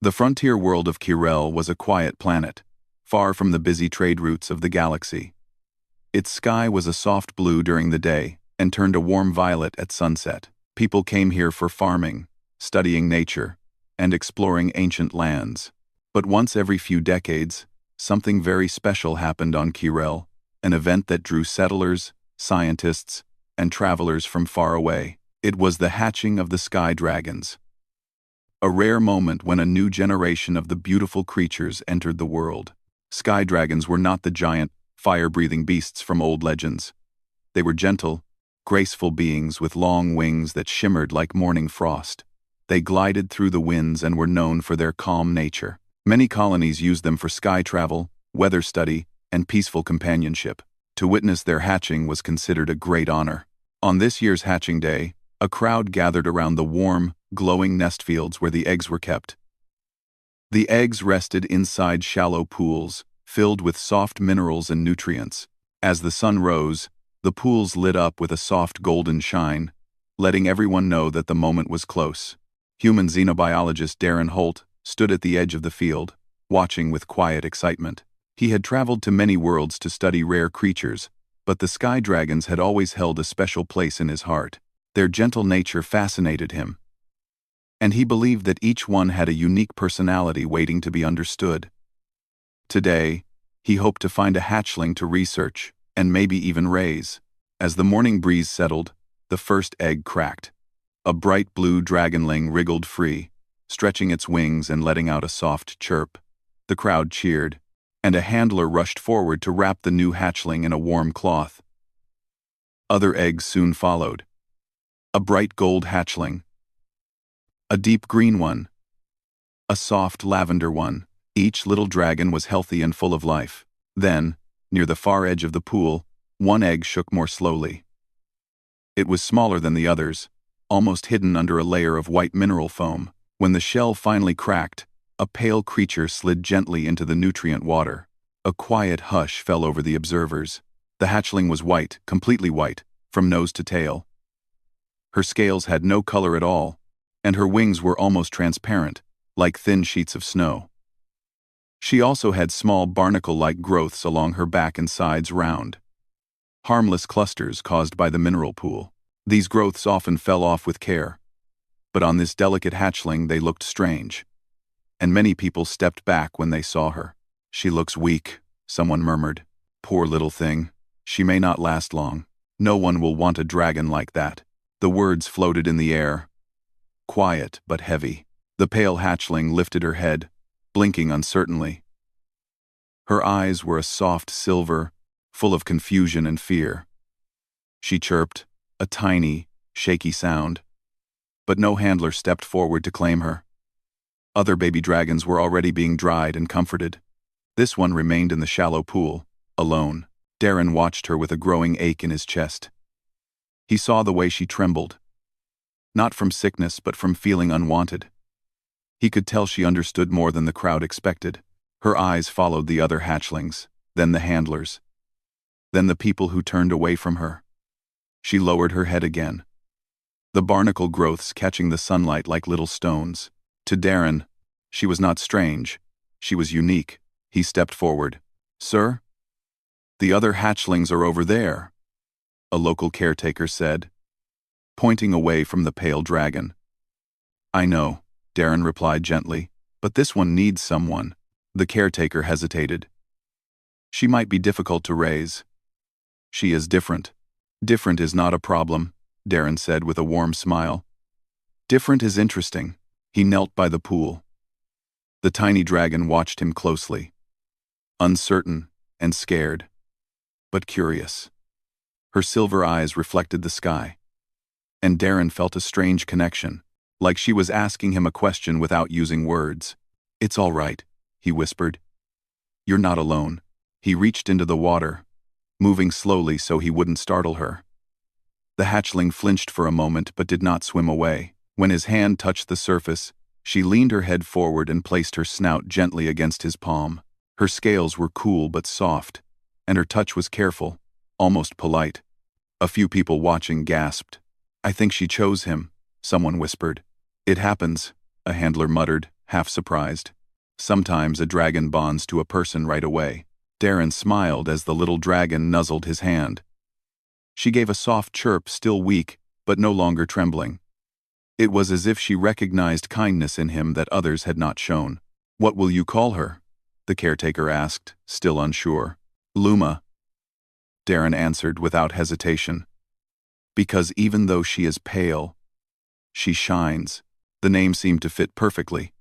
The frontier world of Kirel was a quiet planet, far from the busy trade routes of the galaxy. Its sky was a soft blue during the day and turned a warm violet at sunset. People came here for farming, studying nature, and exploring ancient lands. But once every few decades, something very special happened on Kirel, an event that drew settlers, scientists, and travelers from far away. It was the hatching of the sky dragons. A rare moment when a new generation of the beautiful creatures entered the world. Sky dragons were not the giant, fire-breathing beasts from old legends. They were gentle, graceful beings with long wings that shimmered like morning frost. They glided through the winds and were known for their calm nature. Many colonies used them for sky travel, weather study, and peaceful companionship. To witness their hatching was considered a great honor. On this year's hatching day, a crowd gathered around the warm, glowing nest fields where the eggs were kept. The eggs rested inside shallow pools, filled with soft minerals and nutrients. As the sun rose, the pools lit up with a soft golden shine, letting everyone know that the moment was close. Human xenobiologist Darren Holt stood at the edge of the field, watching with quiet excitement. He had traveled to many worlds to study rare creatures, but the sky dragons had always held a special place in his heart. Their gentle nature fascinated him, and he believed that each one had a unique personality waiting to be understood. Today, he hoped to find a hatchling to research, and maybe even raise. As the morning breeze settled, the first egg cracked. A bright blue dragonling wriggled free, stretching its wings and letting out a soft chirp. The crowd cheered, and a handler rushed forward to wrap the new hatchling in a warm cloth. Other eggs soon followed. A bright gold hatchling, a deep green one, a soft lavender one. Each little dragon was healthy and full of life. Then, near the far edge of the pool, one egg shook more slowly. It was smaller than the others, almost hidden under a layer of white mineral foam. When the shell finally cracked, a pale creature slid gently into the nutrient water. A quiet hush fell over the observers. The hatchling was white, completely white, from nose to tail. Her scales had no color at all, and her wings were almost transparent, like thin sheets of snow. She also had small barnacle-like growths along her back and sides, round, harmless clusters caused by the mineral pool. These growths often fell off with care, but on this delicate hatchling they looked strange, and many people stepped back when they saw her. "She looks weak," someone murmured. "Poor little thing. She may not last long. No one will want a dragon like that." The words floated in the air, quiet but heavy. The pale hatchling lifted her head, blinking uncertainly. Her eyes were a soft silver, full of confusion and fear. She chirped, a tiny, shaky sound, but no handler stepped forward to claim her. Other baby dragons were already being dried and comforted. This one remained in the shallow pool, alone. Darren watched her with a growing ache in his chest. He saw the way she trembled, not from sickness but from feeling unwanted. He could tell she understood more than the crowd expected. Her eyes followed the other hatchlings, then the handlers, then the people who turned away from her. She lowered her head again, the barnacle growths catching the sunlight like little stones. To Darren, she was not strange, she was unique. He stepped forward. "Sir? The other hatchlings are over there," a local caretaker said, pointing away from the pale dragon. "I know," Darren replied gently, "but this one needs someone." The caretaker hesitated. "She might be difficult to raise." "She is different." "Different is not a problem," Darren said with a warm smile. "Different is interesting." He knelt by the pool. The tiny dragon watched him closely, uncertain and scared, but curious. Her silver eyes reflected the sky, and Darren felt a strange connection, like she was asking him a question without using words. "It's all right," he whispered. "You're not alone." He reached into the water, moving slowly so he wouldn't startle her. The hatchling flinched for a moment but did not swim away. When his hand touched the surface, she leaned her head forward and placed her snout gently against his palm. Her scales were cool but soft, and her touch was careful, almost polite. A few people watching gasped. "I think she chose him," someone whispered. "It happens," a handler muttered, half surprised. Sometimes a dragon bonds to a person right away. Darren smiled as the little dragon nuzzled his hand. She gave a soft chirp, still weak, but no longer trembling. It was as if she recognized kindness in him that others had not shown. "What will you call her?" the caretaker asked, still unsure. "Luma," Darren answered without hesitation. "Because even though she is pale, she shines." The name seemed to fit perfectly.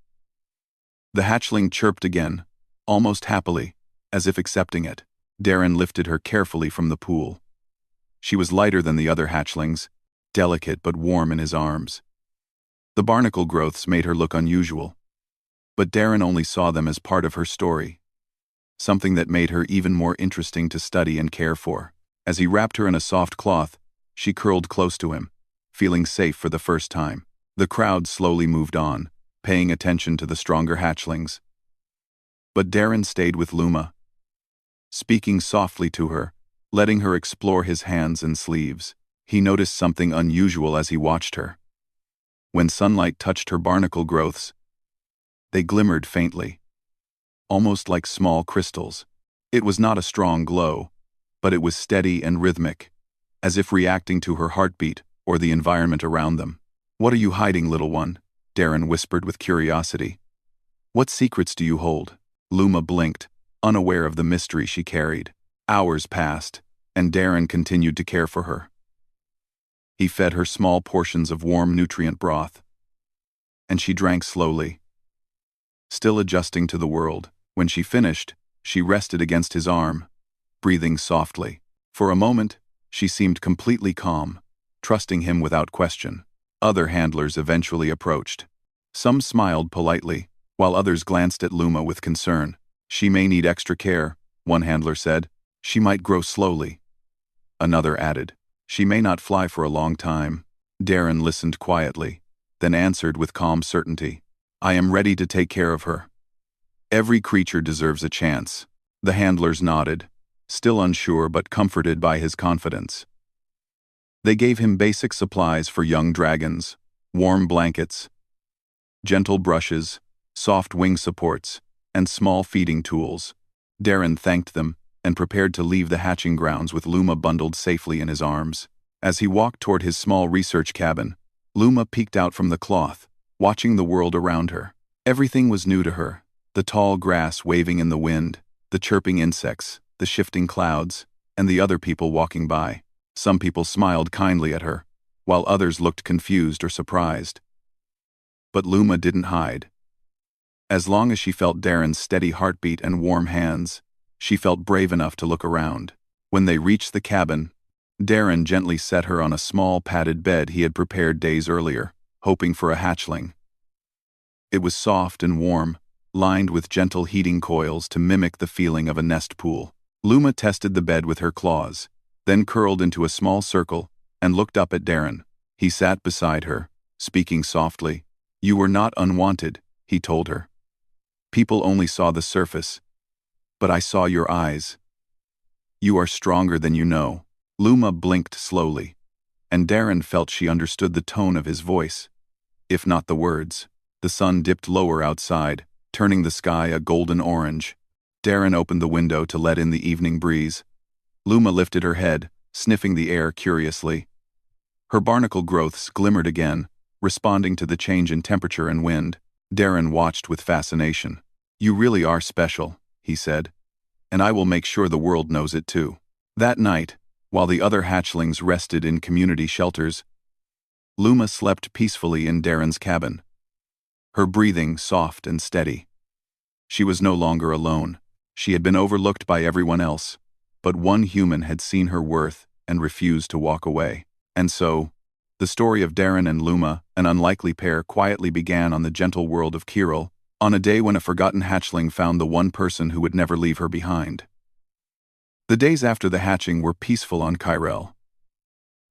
The hatchling chirped again, almost happily, as if accepting it. Darren lifted her carefully from the pool. She was lighter than the other hatchlings, delicate but warm in his arms. The barnacle growths made her look unusual, but Darren only saw them as part of her story, something that made her even more interesting to study and care for. As he wrapped her in a soft cloth, she curled close to him, feeling safe for the first time. The crowd slowly moved on, paying attention to the stronger hatchlings. But Darren stayed with Luma, speaking softly to her, letting her explore his hands and sleeves. He noticed something unusual as he watched her. When sunlight touched her barnacle growths, they glimmered faintly, almost like small crystals. It was not a strong glow, but it was steady and rhythmic, as if reacting to her heartbeat or the environment around them. "What are you hiding, little one?" Darren whispered with curiosity. "What secrets do you hold?" Luma blinked, unaware of the mystery she carried. Hours passed, and Darren continued to care for her. He fed her small portions of warm nutrient broth, and she drank slowly, still adjusting to the world. When she finished, she rested against his arm, breathing softly. For a moment, she seemed completely calm, trusting him without question. Other handlers eventually approached. Some smiled politely, while others glanced at Luma with concern. "She may need extra care," one handler said. "She might grow slowly." Another added, "She may not fly for a long time." Darren listened quietly, then answered with calm certainty, "I am ready to take care of her. Every creature deserves a chance." The handlers nodded, still unsure but comforted by his confidence. They gave him basic supplies for young dragons: warm blankets, gentle brushes, soft wing supports, and small feeding tools. Darren thanked them and prepared to leave the hatching grounds with Luma bundled safely in his arms. As he walked toward his small research cabin, Luma peeked out from the cloth, watching the world around her. Everything was new to her: the tall grass waving in the wind, the chirping insects, the shifting clouds, and the other people walking by. Some people smiled kindly at her, while others looked confused or surprised. But Luma didn't hide. As long as she felt Darren's steady heartbeat and warm hands, she felt brave enough to look around. When they reached the cabin, Darren gently set her on a small padded bed he had prepared days earlier, hoping for a hatchling. It was soft and warm, lined with gentle heating coils to mimic the feeling of a nest pool. Luma tested the bed with her claws, then curled into a small circle and looked up at Darren. He sat beside her, speaking softly. "You were not unwanted," he told her. "People only saw the surface, but I saw your eyes. You are stronger than you know." Luma blinked slowly, and Darren felt she understood the tone of his voice, if not the words. The sun dipped lower outside, turning the sky a golden orange. Darren opened the window to let in the evening breeze. Luma lifted her head, sniffing the air curiously. Her barnacle growths glimmered again, responding to the change in temperature and wind. Darren watched with fascination. "You really are special," he said, "and I will make sure the world knows it too." That night, while the other hatchlings rested in community shelters, Luma slept peacefully in Darren's cabin, her breathing soft and steady. She was no longer alone. She had been overlooked by everyone else, but one human had seen her worth and refused to walk away. And so, the story of Darren and Luma, an unlikely pair, quietly began on the gentle world of Kiril, on a day when a forgotten hatchling found the one person who would never leave her behind. The days after the hatching were peaceful on Kiril.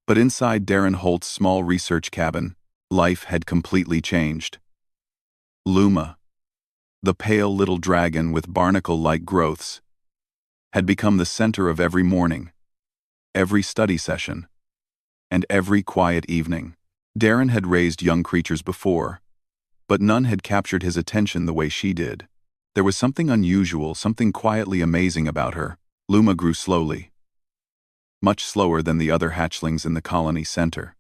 But inside Darren Holt's small research cabin, life had completely changed. Luma, the pale little dragon with barnacle-like growths, had become the center of every morning, every study session, and every quiet evening. Darren had raised young creatures before, But none had captured his attention the way she did. There was something unusual, something quietly amazing about her. Luma grew slowly, much slower than the other hatchlings in the colony center.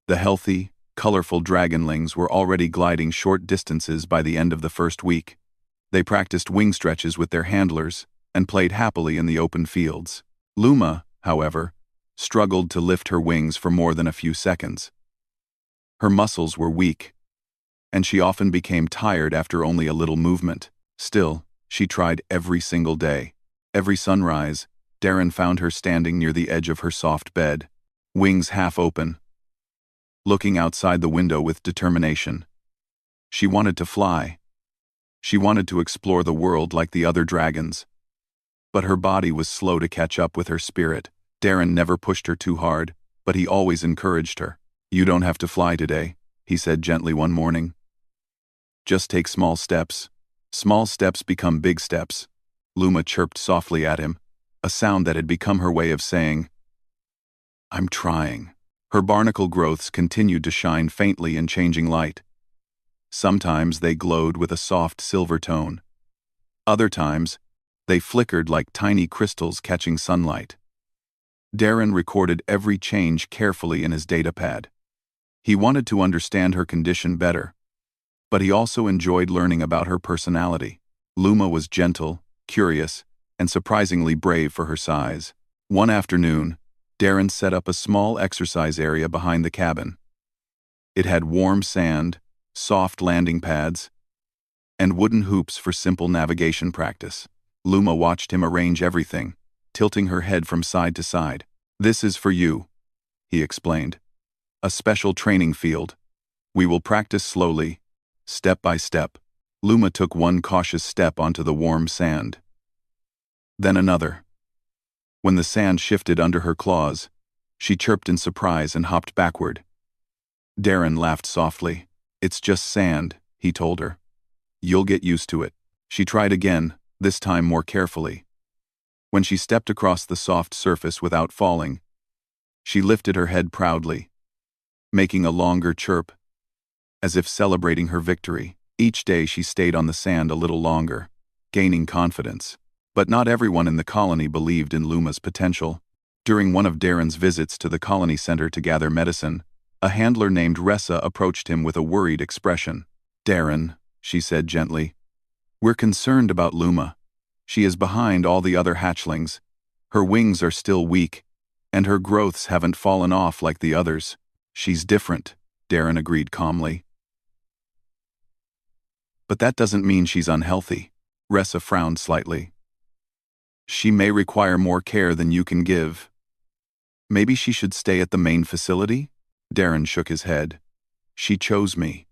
The healthy, colorful dragonlings were already gliding short distances by the end of the first week. They practiced wing stretches with their handlers and played happily in the open fields. Luma, however, struggled to lift her wings for more than a few seconds. Her muscles were weak, and she often became tired after only a little movement. Still, she tried every single day. Every sunrise, Darren found her standing near the edge of her soft bed, wings half open, looking outside the window with determination. She wanted to fly. She wanted to explore the world like the other dragons. But her body was slow to catch up with her spirit. Darren never pushed her too hard, but he always encouraged her. "You don't have to fly today," he said gently one morning. "Just take small steps. Small steps become big steps." Luma chirped softly at him, a sound that had become her way of saying, "I'm trying." Her barnacle growths continued to shine faintly in changing light. Sometimes they glowed with a soft silver tone. Other times, they flickered like tiny crystals catching sunlight. Darren recorded every change carefully in his datapad. He wanted to understand her condition better, but he also enjoyed learning about her personality. Luma was gentle, curious, and surprisingly brave for her size. One afternoon, Darren set up a small exercise area behind the cabin. It had warm sand, soft landing pads, and wooden hoops for simple navigation practice. Luma watched him arrange everything, tilting her head from side to side. "This is for you," he explained. "A special training field. We will practice slowly, step by step." Luma took one cautious step onto the warm sand. Then another. When the sand shifted under her claws, she chirped in surprise and hopped backward. Darren laughed softly. "It's just sand," he told her. "You'll get used to it." She tried again, this time more carefully. When she stepped across the soft surface without falling, she lifted her head proudly, making a longer chirp, as if celebrating her victory. Each day she stayed on the sand a little longer, gaining confidence. But not everyone in the colony believed in Luma's potential. During one of Darren's visits to the colony center to gather medicine, a handler named Ressa approached him with a worried expression. "Darren," she said gently, "we're concerned about Luma. She is behind all the other hatchlings. Her wings are still weak, and her growths haven't fallen off like the others." "She's different," Darren agreed calmly. "But that doesn't mean she's unhealthy." Ressa frowned slightly. "She may require more care than you can give. Maybe she should stay at the main facility?" Darren shook his head. "She chose me,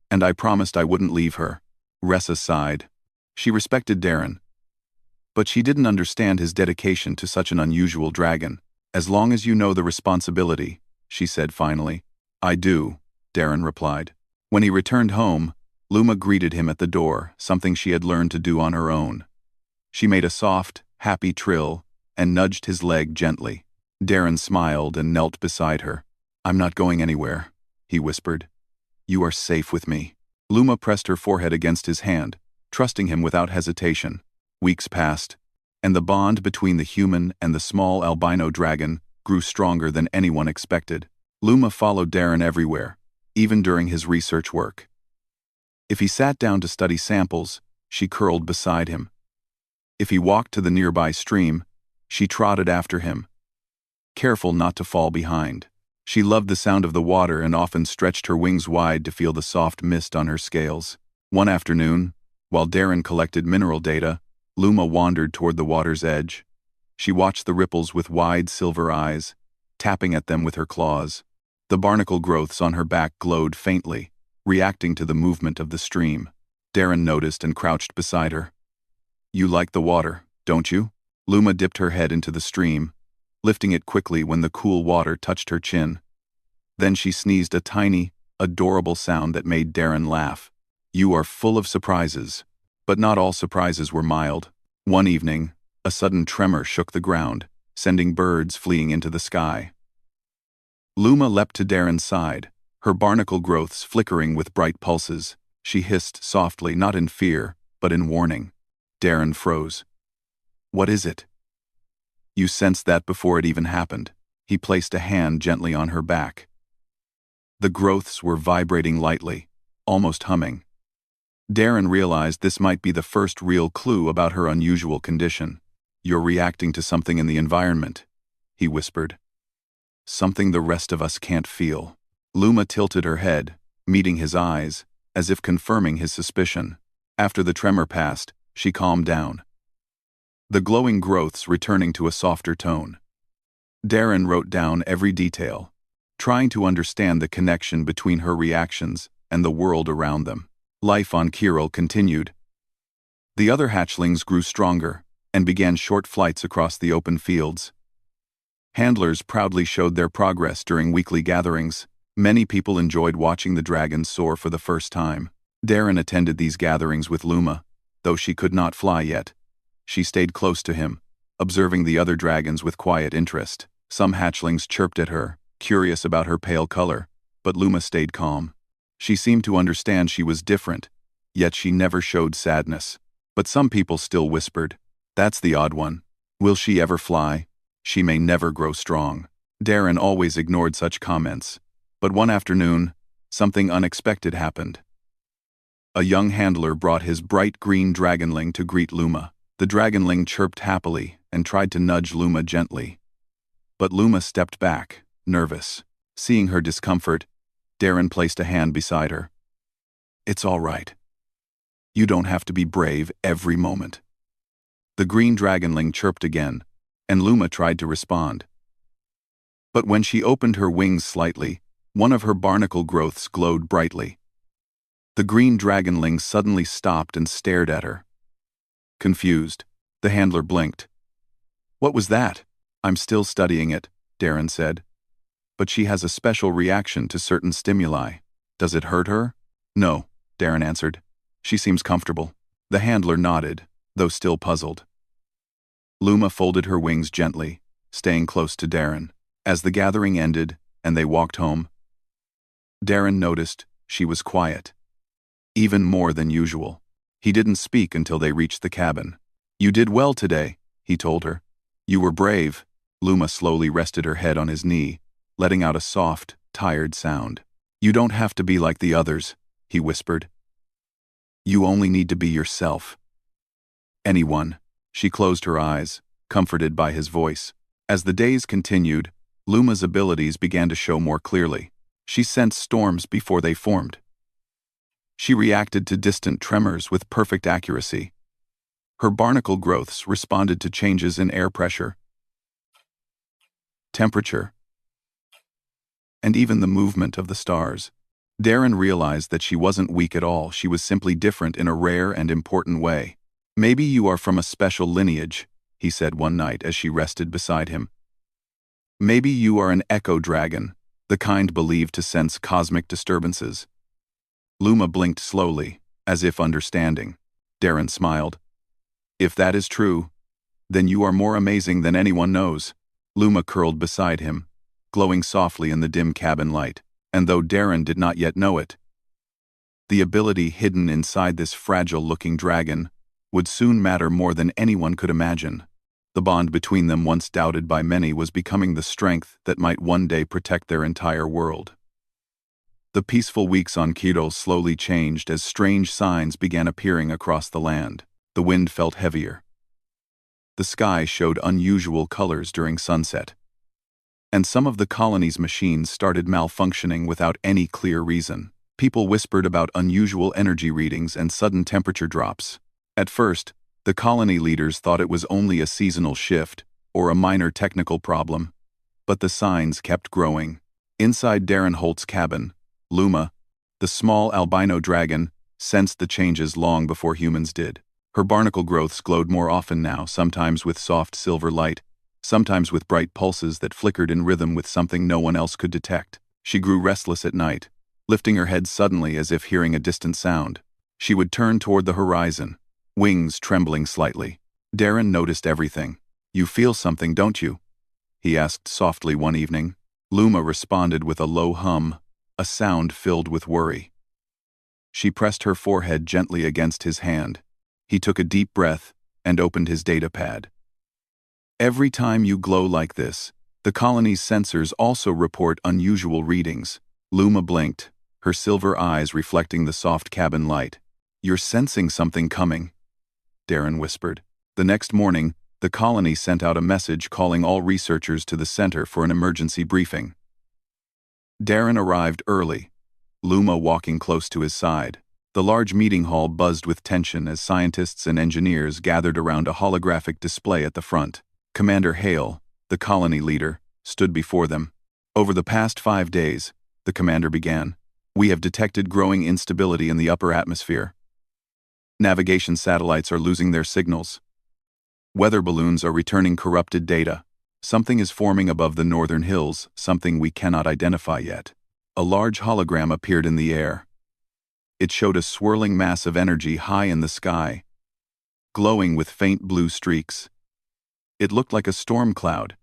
and I promised I wouldn't leave her." Ressa sighed. She respected Darren, but she didn't understand his dedication to such an unusual dragon. "As long as you know the responsibility," she said finally. "I do," Darren replied. When he returned home, Luma greeted him at the door, something she had learned to do on her own. She made a soft, happy trill and nudged his leg gently. Darren smiled and knelt beside her. "I'm not going anywhere," he whispered. "You are safe with me." Luma pressed her forehead against his hand, trusting him without hesitation. Weeks passed, and the bond between the human and the small albino dragon grew stronger than anyone expected. Luma followed Darren everywhere, even during his research work. If he sat down to study samples, she curled beside him. If he walked to the nearby stream, she trotted after him, careful not to fall behind. She loved the sound of the water and often stretched her wings wide to feel the soft mist on her scales. One afternoon, while Darren collected mineral data, Luma wandered toward the water's edge. She watched the ripples with wide silver eyes, tapping at them with her claws. The barnacle growths on her back glowed faintly, reacting to the movement of the stream. Darren noticed and crouched beside her. "You like the water, don't you?" Luma dipped her head into the stream, lifting it quickly when the cool water touched her chin. Then she sneezed a tiny, adorable sound that made Darren laugh. "You are full of surprises." But not all surprises were mild. One evening, a sudden tremor shook the ground, sending birds fleeing into the sky. Luma leapt to Darren's side, her barnacle growths flickering with bright pulses. She hissed softly, not in fear, but in warning. Darren froze. What is it? You sensed that before it even happened. He placed a hand gently on her back. The growths were vibrating lightly, almost humming. Darren realized this might be the first real clue about her unusual condition. You're reacting to something in the environment, he whispered. Something the rest of us can't feel. Luma tilted her head, meeting his eyes, as if confirming his suspicion. After the tremor passed, she calmed down, the glowing growths returning to a softer tone. Darren wrote down every detail, trying to understand the connection between her reactions and the world around them. Life on Kirill continued. The other hatchlings grew stronger and began short flights across the open fields. Handlers proudly showed their progress during weekly gatherings. Many people enjoyed watching the dragons soar for the first time. Darren attended these gatherings with Luma, though she could not fly yet. She stayed close to him, observing the other dragons with quiet interest. Some hatchlings chirped at her, curious about her pale color, but Luma stayed calm. She seemed to understand she was different, yet she never showed sadness. But some people still whispered, "That's the odd one. Will she ever fly? She may never grow strong." Darren always ignored such comments. But one afternoon, something unexpected happened. A young handler brought his bright green dragonling to greet Luma. The dragonling chirped happily and tried to nudge Luma gently. But Luma stepped back, nervous. Seeing her discomfort, Darren placed a hand beside her. "It's all right. You don't have to be brave every moment." The green dragonling chirped again, and Luma tried to respond. But when she opened her wings slightly, one of her barnacle growths glowed brightly. The green dragonling suddenly stopped and stared at her. Confused, the handler blinked. "What was that?" "I'm still studying it," Darren said. "But she has a special reaction to certain stimuli. Does it hurt her?" "No," Darren answered. "She seems comfortable." The handler nodded, though still puzzled. Luma folded her wings gently, staying close to Darren. As the gathering ended and they walked home, Darren noticed she was quiet, even more than usual. He didn't speak until they reached the cabin. "You did well today," he told her. "You were brave." Luma slowly rested her head on his knee, letting out a soft, tired sound. "You don't have to be like the others," he whispered. "You only need to be yourself." "Anyone." She closed her eyes, comforted by his voice. As the days continued, Luma's abilities began to show more clearly. She sensed storms before they formed. She reacted to distant tremors with perfect accuracy. Her barnacle growths responded to changes in air pressure, temperature, and even the movement of the stars. Darren realized that she wasn't weak at all, she was simply different in a rare and important way. "Maybe you are from a special lineage," he said one night as she rested beside him. "Maybe you are an echo dragon, the kind believed to sense cosmic disturbances." Luma blinked slowly, as if understanding. Darren smiled. "If that is true, then you are more amazing than anyone knows." Luma curled beside him, glowing softly in the dim cabin light, and though Darren did not yet know it, the ability hidden inside this fragile-looking dragon would soon matter more than anyone could imagine. The bond between them, once doubted by many, was becoming the strength that might one day protect their entire world. The peaceful weeks on Kirill slowly changed as strange signs began appearing across the land. The wind felt heavier. The sky showed unusual colors during sunset. And some of the colony's machines started malfunctioning without any clear reason. People whispered about unusual energy readings and sudden temperature drops. At first, the colony leaders thought it was only a seasonal shift or a minor technical problem. But the signs kept growing. Inside Darren Holt's cabin, Luma, the small albino dragon, sensed the changes long before humans did. Her barnacle growths glowed more often now, sometimes with soft silver light, sometimes with bright pulses that flickered in rhythm with something no one else could detect. She grew restless at night, lifting her head suddenly as if hearing a distant sound. She would turn toward the horizon, wings trembling slightly. Darren noticed everything. "You feel something, don't you?" he asked softly one evening. Luma responded with a low hum, a sound filled with worry. She pressed her forehead gently against his hand. He took a deep breath and opened his data pad. Every time you glow like this, the colony's sensors also report unusual readings. Luma blinked, her silver eyes reflecting the soft cabin light. You're sensing something coming, Darren whispered. The next morning, the colony sent out a message calling all researchers to the center for an emergency briefing. Darren arrived early, Luma walking close to his side. The large meeting hall buzzed with tension as scientists and engineers gathered around a holographic display at the front. Commander Hale, the colony leader, stood before them. Over the past 5 days, the commander began, we have detected growing instability in the upper atmosphere. Navigation satellites are losing their signals. Weather balloons are returning corrupted data. Something is forming above the northern hills, something we cannot identify yet. A large hologram appeared in the air. It showed a swirling mass of energy high in the sky, glowing with faint blue streaks. It looked like a storm cloud,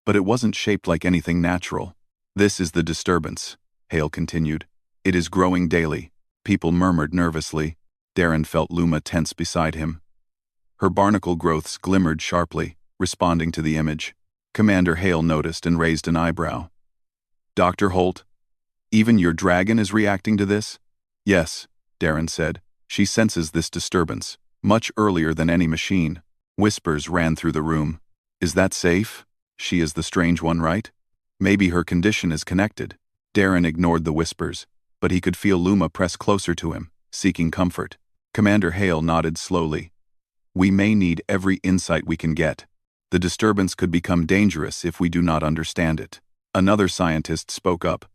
but it wasn't shaped like anything natural. This is the disturbance, Hale continued. It is growing daily. People murmured nervously. Darren felt Luma tense beside him. Her barnacle growths glimmered sharply, responding to the image. Commander Hale noticed and raised an eyebrow. Dr. Holt, even your dragon is reacting to this? Yes, Darren said. She senses this disturbance, much earlier than any machine. Whispers ran through the room. Is that safe? She is the strange one, right? Maybe her condition is connected. Darren ignored the whispers, but he could feel Luma press closer to him, seeking comfort. Commander Hale nodded slowly. We may need every insight we can get. The disturbance could become dangerous if we do not understand it. Another scientist spoke up.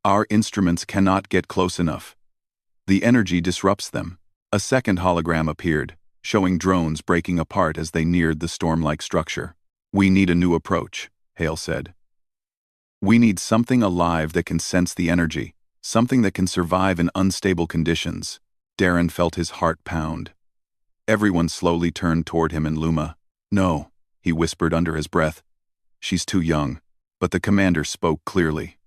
Our instruments cannot get close enough. The energy disrupts them. A second hologram appeared, showing drones breaking apart as they neared the storm-like structure. We need a new approach, Hale said. We need something alive that can sense the energy, something that can survive in unstable conditions. Darren felt his heart pound. Everyone slowly turned toward him and Luma. No, he whispered under his breath. She's too young. But the commander spoke clearly.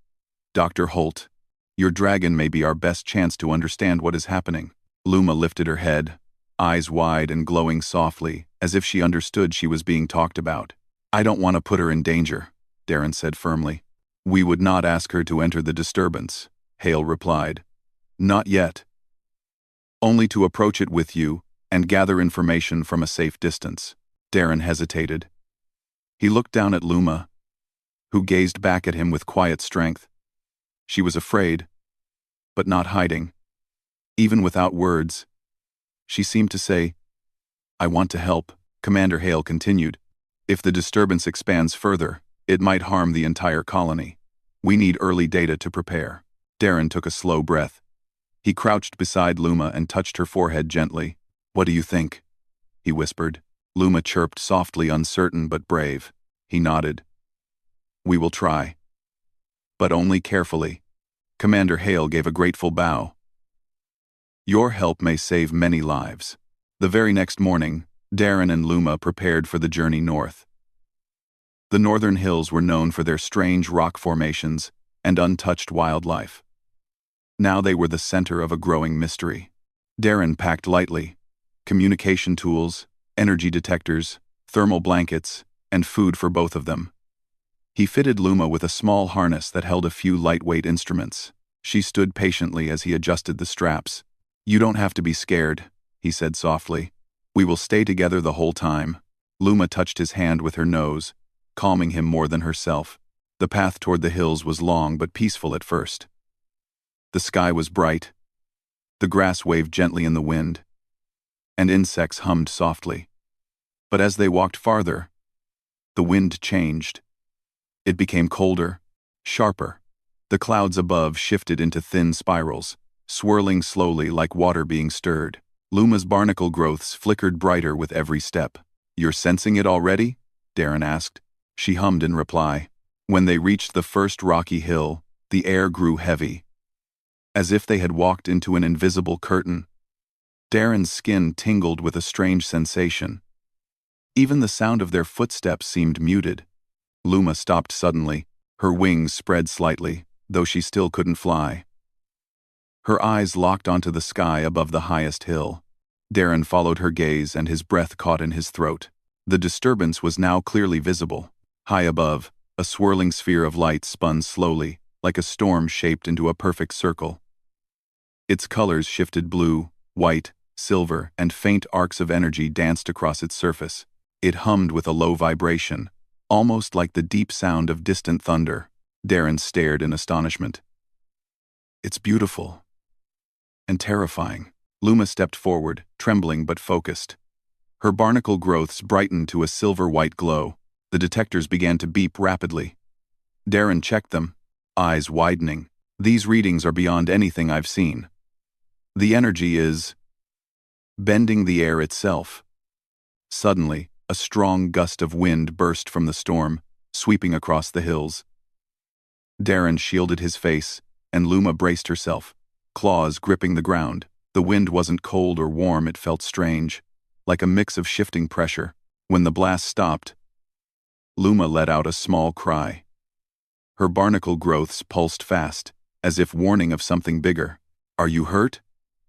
Dr. Holt, your dragon may be our best chance to understand what is happening. Luma lifted her head, eyes wide and glowing softly, as if she understood she was being talked about. I don't want to put her in danger, Darren said firmly. We would not ask her to enter the disturbance, Hale replied. Not yet. Only to approach it with you and gather information from a safe distance. Darren hesitated. He looked down at Luma, who gazed back at him with quiet strength. She was afraid, but not hiding. Even without words, she seemed to say, I want to help. Commander Hale continued. If the disturbance expands further, it might harm the entire colony. We need early data to prepare. Darren took a slow breath. He crouched beside Luma and touched her forehead gently. What do you think? He whispered. Luma chirped softly, uncertain but brave. He nodded. We will try. But only carefully. Commander Hale gave a grateful bow. Your help may save many lives. The very next morning, Darren and Luma prepared for the journey north. The northern hills were known for their strange rock formations and untouched wildlife. Now they were the center of a growing mystery. Darren packed lightly: communication tools, energy detectors, thermal blankets, and food for both of them. He fitted Luma with a small harness that held a few lightweight instruments. She stood patiently as he adjusted the straps. You don't have to be scared, he said softly. We will stay together the whole time. Luma touched his hand with her nose, calming him more than herself. The path toward the hills was long but peaceful at first. The sky was bright. The grass waved gently in the wind, and insects hummed softly. But as they walked farther, the wind changed. It became colder, sharper. The clouds above shifted into thin spirals, swirling slowly like water being stirred. Luma's barnacle growths flickered brighter with every step. You're sensing it already? Darren asked. She hummed in reply. When they reached the first rocky hill, the air grew heavy, as if they had walked into an invisible curtain. Darren's skin tingled with a strange sensation. Even the sound of their footsteps seemed muted. Luma stopped suddenly. Her wings spread slightly, though she still couldn't fly. Her eyes locked onto the sky above the highest hill. Darren followed her gaze and his breath caught in his throat. The disturbance was now clearly visible. High above, a swirling sphere of light spun slowly, like a storm shaped into a perfect circle. Its colors shifted: blue, white, silver, and faint arcs of energy danced across its surface. It hummed with a low vibration, almost like the deep sound of distant thunder. Darren stared in astonishment. "It's beautiful. And terrifying." Luma stepped forward, trembling but focused. Her barnacle growths brightened to a silver-white glow. The detectors began to beep rapidly. Darren checked them, eyes widening. "These readings are beyond anything I've seen. The energy is bending the air itself." Suddenly, a strong gust of wind burst from the storm, sweeping across the hills. Darren shielded his face, and Luma braced herself, claws gripping the ground. The wind wasn't cold or warm, it felt strange, like a mix of shifting pressure. When the blast stopped, Luma let out a small cry. Her barnacle growths pulsed fast, as if warning of something bigger. "Are you hurt?"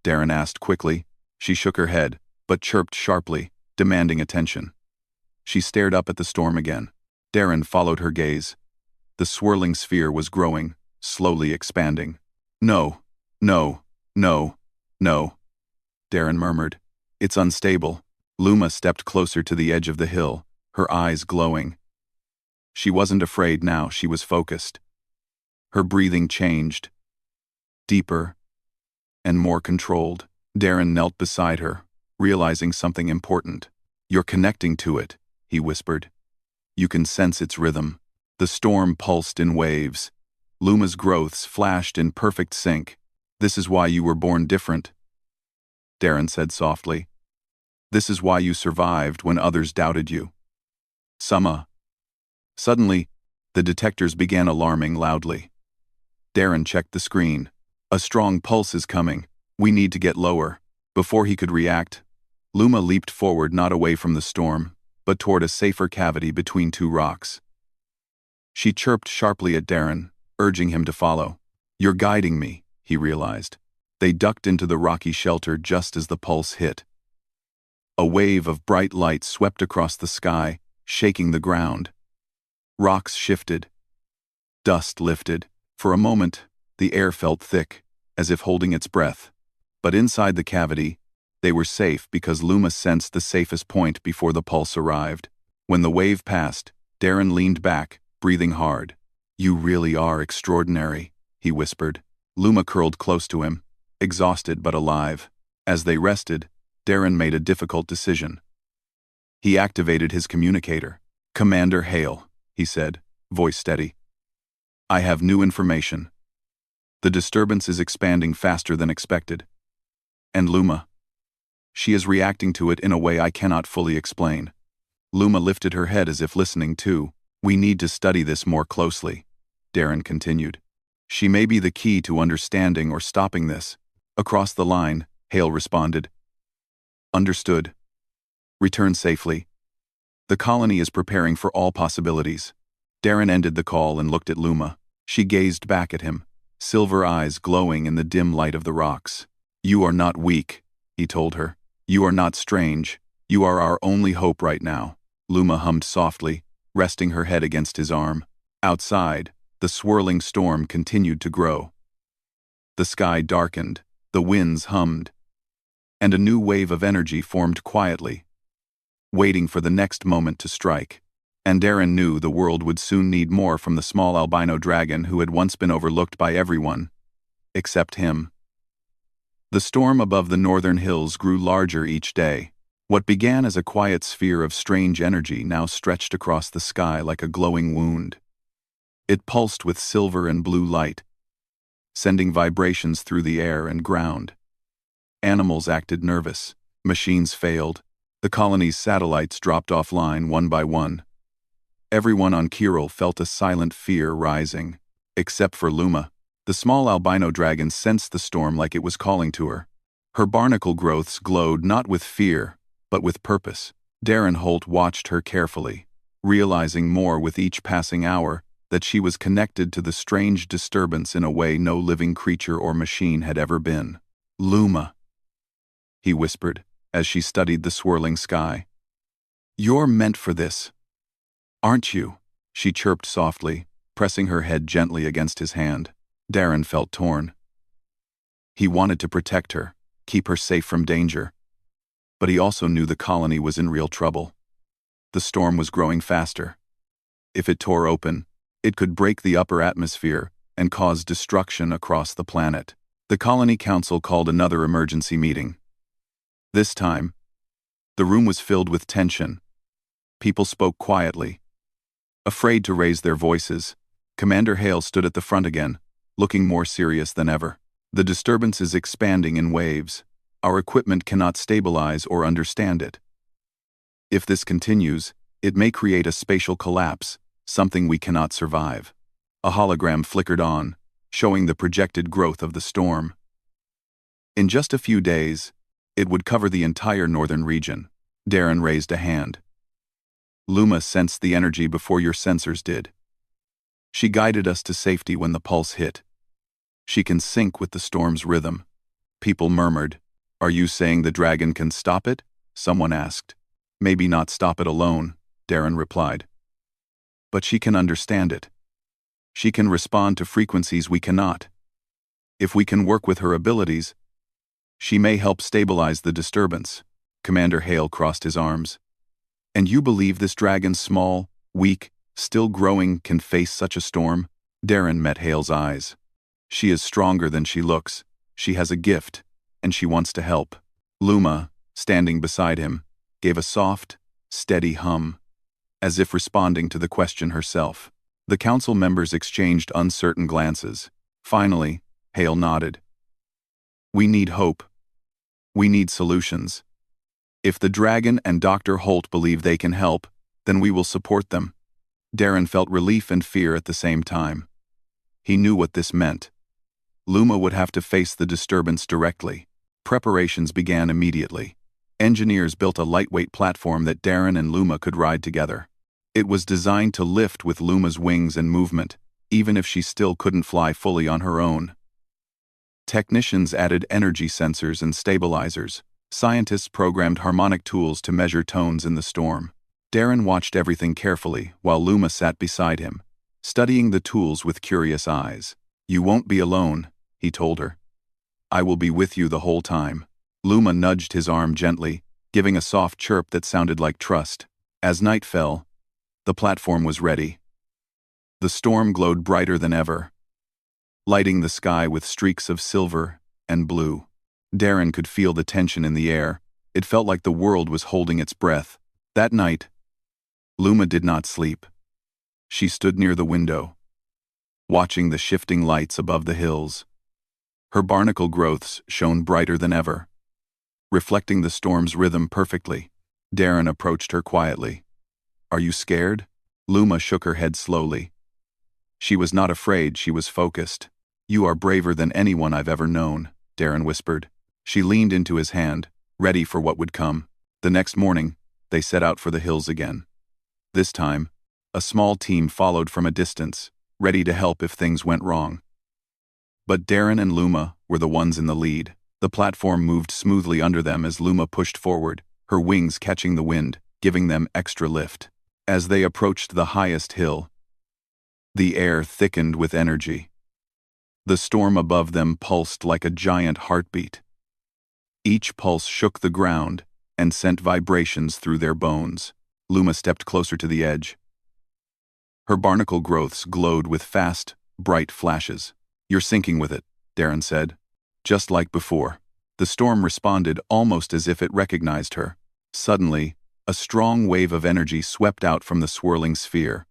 Darren asked quickly. She shook her head, but chirped sharply, demanding attention. She stared up at the storm again. Darren followed her gaze. The swirling sphere was growing, slowly expanding. "No, no, no, no," Darren murmured. "It's unstable." Luma stepped closer to the edge of the hill, her eyes glowing. She wasn't afraid now, she was focused. Her breathing changed, deeper and more controlled. Darren knelt beside her, realizing something important. "You're connecting to it," he whispered. "You can sense its rhythm." The storm pulsed in waves. Luma's growths flashed in perfect sync. "This is why you were born different," Darren said softly. "This is why you survived when others doubted you." "Summa." Suddenly, the detectors began alarming loudly. Darren checked the screen. "A strong pulse is coming. We need to get lower." Before he could react, Luma leaped forward, not away from the storm, but toward a safer cavity between two rocks. She chirped sharply at Darren, urging him to follow. "You're guiding me," he realized. They ducked into the rocky shelter just as the pulse hit. A wave of bright light swept across the sky, shaking the ground. Rocks shifted. Dust lifted. For a moment, the air felt thick, as if holding its breath. But inside the cavity, they were safe because Luma sensed the safest point before the pulse arrived. When the wave passed, Darren leaned back, breathing hard. "You really are extraordinary," he whispered. Luma curled close to him, exhausted but alive. As they rested, Darren made a difficult decision. He activated his communicator. "Commander Hale," he said, voice steady. "I have new information. The disturbance is expanding faster than expected. And Luma, she is reacting to it in a way I cannot fully explain." Luma lifted her head as if listening too. "We need to study this more closely," Darren continued. "She may be the key to understanding or stopping this." "Across the line," Hale responded. "Understood. Return safely. The colony is preparing for all possibilities." Darren ended the call and looked at Luma. She gazed back at him, silver eyes glowing in the dim light of the rocks. "You are not weak," he told her. "You are not strange. You are our only hope right now." Luma hummed softly, resting her head against his arm. Outside, the swirling storm continued to grow. The sky darkened, the winds hummed, and a new wave of energy formed quietly, waiting for the next moment to strike. And Darren knew the world would soon need more from the small albino dragon who had once been overlooked by everyone, except him. The storm above the northern hills grew larger each day. What began as a quiet sphere of strange energy now stretched across the sky like a glowing wound. It pulsed with silver and blue light, sending vibrations through the air and ground. Animals acted nervous. Machines failed. The colony's satellites dropped offline one by one. Everyone on Kirill felt a silent fear rising. Except for Luma. The small albino dragon sensed the storm like it was calling to her. Her barnacle growths glowed not with fear, but with purpose. Darren Holt watched her carefully, realizing more with each passing hour that she was connected to the strange disturbance in a way no living creature or machine had ever been. "Luma," he whispered, as she studied the swirling sky. "You're meant for this, aren't you?" She chirped softly, pressing her head gently against his hand. Darren felt torn. He wanted to protect her, keep her safe from danger. But he also knew the colony was in real trouble. The storm was growing faster. If it tore open, it could break the upper atmosphere and cause destruction across the planet. The Colony Council called another emergency meeting. This time, the room was filled with tension. People spoke quietly. Afraid to raise their voices, Commander Hale stood at the front again, looking more serious than ever. "The disturbance is expanding in waves. Our equipment cannot stabilize or understand it. If this continues, it may create a spatial collapse, something we cannot survive." A hologram flickered on, showing the projected growth of the storm. In just a few days, it would cover the entire northern region. Darren raised a hand. "Luma sensed the energy before your sensors did. She guided us to safety when the pulse hit. She can sync with the storm's rhythm." People murmured. "Are you saying the dragon can stop it?" someone asked. "Maybe not stop it alone," Darren replied. "But she can understand it. She can respond to frequencies we cannot. If we can work with her abilities, she may help stabilize the disturbance." Commander Hale crossed his arms. "And you believe this dragon, small, weak, still growing, can face such a storm?" Darren met Hale's eyes. "She is stronger than she looks. She has a gift, and she wants to help." Luma, standing beside him, gave a soft, steady hum, as if responding to the question herself. The council members exchanged uncertain glances. Finally, Hale nodded. "We need hope. We need solutions. If the dragon and Dr. Holt believe they can help, then we will support them." Darren felt relief and fear at the same time. He knew what this meant. Luma would have to face the disturbance directly. Preparations began immediately. Engineers built a lightweight platform that Darren and Luma could ride together. It was designed to lift with Luma's wings and movement, even if she still couldn't fly fully on her own. Technicians added energy sensors and stabilizers. Scientists programmed harmonic tools to measure tones in the storm. Darren watched everything carefully while Luma sat beside him, studying the tools with curious eyes. "You won't be alone," he told her. "I will be with you the whole time." Luma nudged his arm gently, giving a soft chirp that sounded like trust. As night fell, the platform was ready. The storm glowed brighter than ever, lighting the sky with streaks of silver and blue. Darren could feel the tension in the air. It felt like the world was holding its breath. That night, Luma did not sleep. She stood near the window, watching the shifting lights above the hills. Her barnacle growths shone brighter than ever, reflecting the storm's rhythm perfectly. Darren approached her quietly. "Are you scared?" Luma shook her head slowly. She was not afraid, she was focused. "You are braver than anyone I've ever known," Darren whispered. She leaned into his hand, ready for what would come. The next morning, they set out for the hills again. This time, a small team followed from a distance, ready to help if things went wrong. But Darren and Luma were the ones in the lead. The platform moved smoothly under them as Luma pushed forward, her wings catching the wind, giving them extra lift. As they approached the highest hill, the air thickened with energy. The storm above them pulsed like a giant heartbeat. Each pulse shook the ground and sent vibrations through their bones. Luma stepped closer to the edge. Her barnacle growths glowed with fast, bright flashes. "You're sinking with it," Darren said. Just like before. The storm responded almost as if it recognized her. Suddenly, a strong wave of energy swept out from the swirling sphere.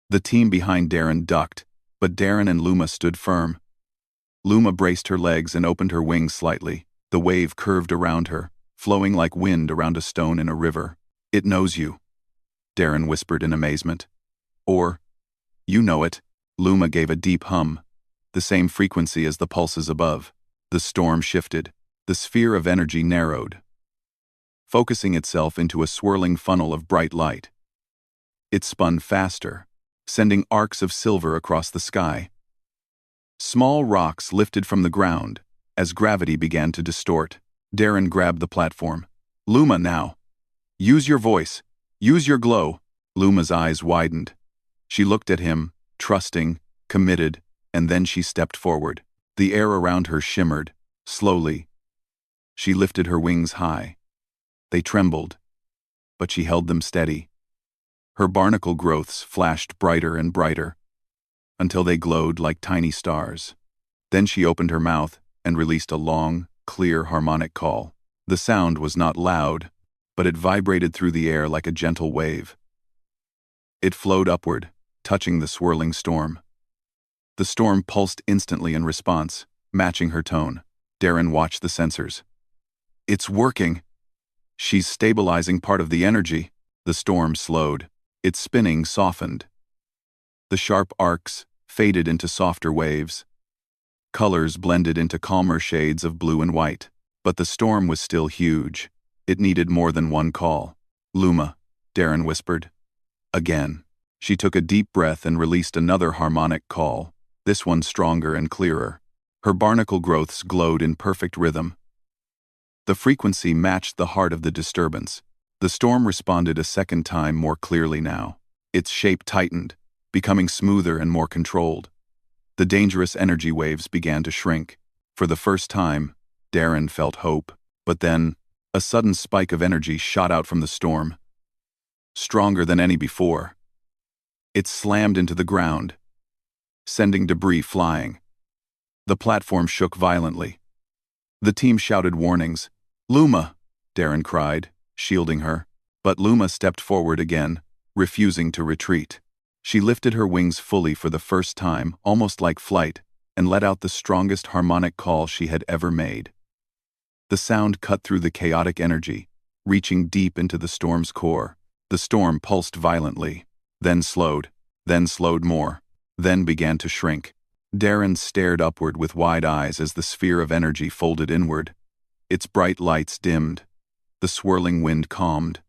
The team behind Darren ducked, but Darren and Luma stood firm. Luma braced her legs and opened her wings slightly. The wave curved around her, flowing like wind around a stone in a river. "It knows you," Darren whispered in amazement. "Or, you know it." Luma gave a deep hum, the same frequency as the pulses above. The storm shifted. The sphere of energy narrowed, focusing itself into a swirling funnel of bright light. It spun faster, sending arcs of silver across the sky. Small rocks lifted from the ground as gravity began to distort. Darren grabbed the platform. Luma, now. Use your voice. Use your glow. Luma's eyes widened. She looked at him, trusting, committed, and then she stepped forward. The air around her shimmered, slowly. She lifted her wings high. They trembled, but she held them steady. Her barnacle growths flashed brighter and brighter, until they glowed like tiny stars. Then she opened her mouth and released a long, clear harmonic call. The sound was not loud, but it vibrated through the air like a gentle wave. It flowed upward, touching the swirling storm. The storm pulsed instantly in response, matching her tone. Darren watched the sensors. It's working. She's stabilizing part of the energy. The storm slowed. Its spinning softened. The sharp arcs faded into softer waves. Colors blended into calmer shades of blue and white. But the storm was still huge. It needed more than one call. Luma, Darren whispered. Again. She took a deep breath and released another harmonic call, this one stronger and clearer. Her barnacle growths glowed in perfect rhythm. The frequency matched the heart of the disturbance. The storm responded a second time more clearly now. Its shape tightened, becoming smoother and more controlled. The dangerous energy waves began to shrink. For the first time, Darren felt hope. But then, a sudden spike of energy shot out from the storm. Stronger than any before. It slammed into the ground, sending debris flying. The platform shook violently. The team shouted warnings. Luma, Darren cried, shielding her. But Luma stepped forward again, refusing to retreat. She lifted her wings fully for the first time, almost like flight, and let out the strongest harmonic call she had ever made. The sound cut through the chaotic energy, reaching deep into the storm's core. The storm pulsed violently, then slowed more, then began to shrink. Darren stared upward with wide eyes as the sphere of energy folded inward. Its bright lights dimmed. The swirling wind calmed.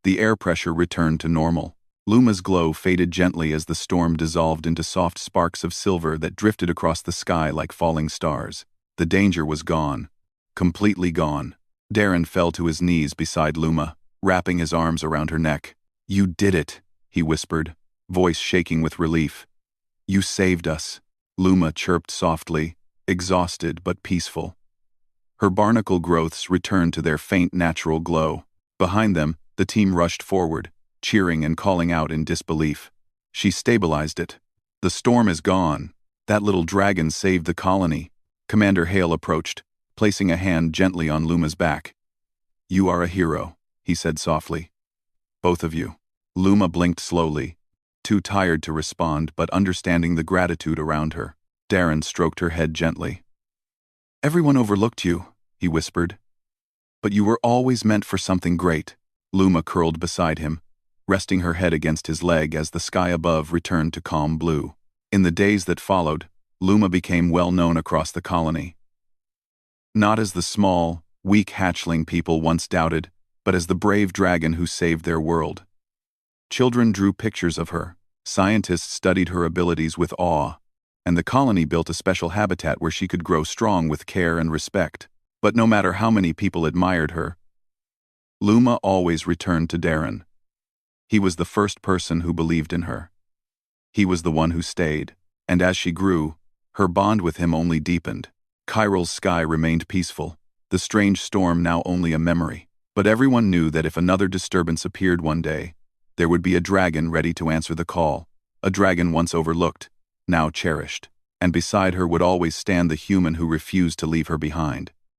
The air pressure returned to normal. Luma's glow faded gently as the storm dissolved into soft sparks of silver that drifted across the sky like falling stars. The danger was gone. Completely gone. Darren fell to his knees beside Luma, wrapping his arms around her neck. You did it, he whispered, voice shaking with relief. You saved us. Luma chirped softly, exhausted but peaceful. Her barnacle growths returned to their faint natural glow. Behind them, the team rushed forward, cheering and calling out in disbelief. She stabilized it. The storm is gone. That little dragon saved the colony. Commander Hale approached, placing a hand gently on Luma's back. You are a hero, he said softly. Both of you. Luma blinked slowly, too tired to respond but understanding the gratitude around her. Darren stroked her head gently. Everyone overlooked you, he whispered. But you were always meant for something great. Luma curled beside him, resting her head against his leg as the sky above returned to calm blue. In the days that followed, Luma became well known across the colony. Not as the small, weak hatchling people once doubted, but as the brave dragon who saved their world. Children drew pictures of her, scientists studied her abilities with awe, and the colony built a special habitat where she could grow strong with care and respect. But no matter how many people admired her, Luma always returned to Darren. He was the first person who believed in her. He was the one who stayed, and as she grew, her bond with him only deepened. Chiral's sky remained peaceful, the strange storm now only a memory. But everyone knew that if another disturbance appeared one day, there would be a dragon ready to answer the call, a dragon once overlooked, now cherished, and beside her would always stand the human who refused to leave her behind.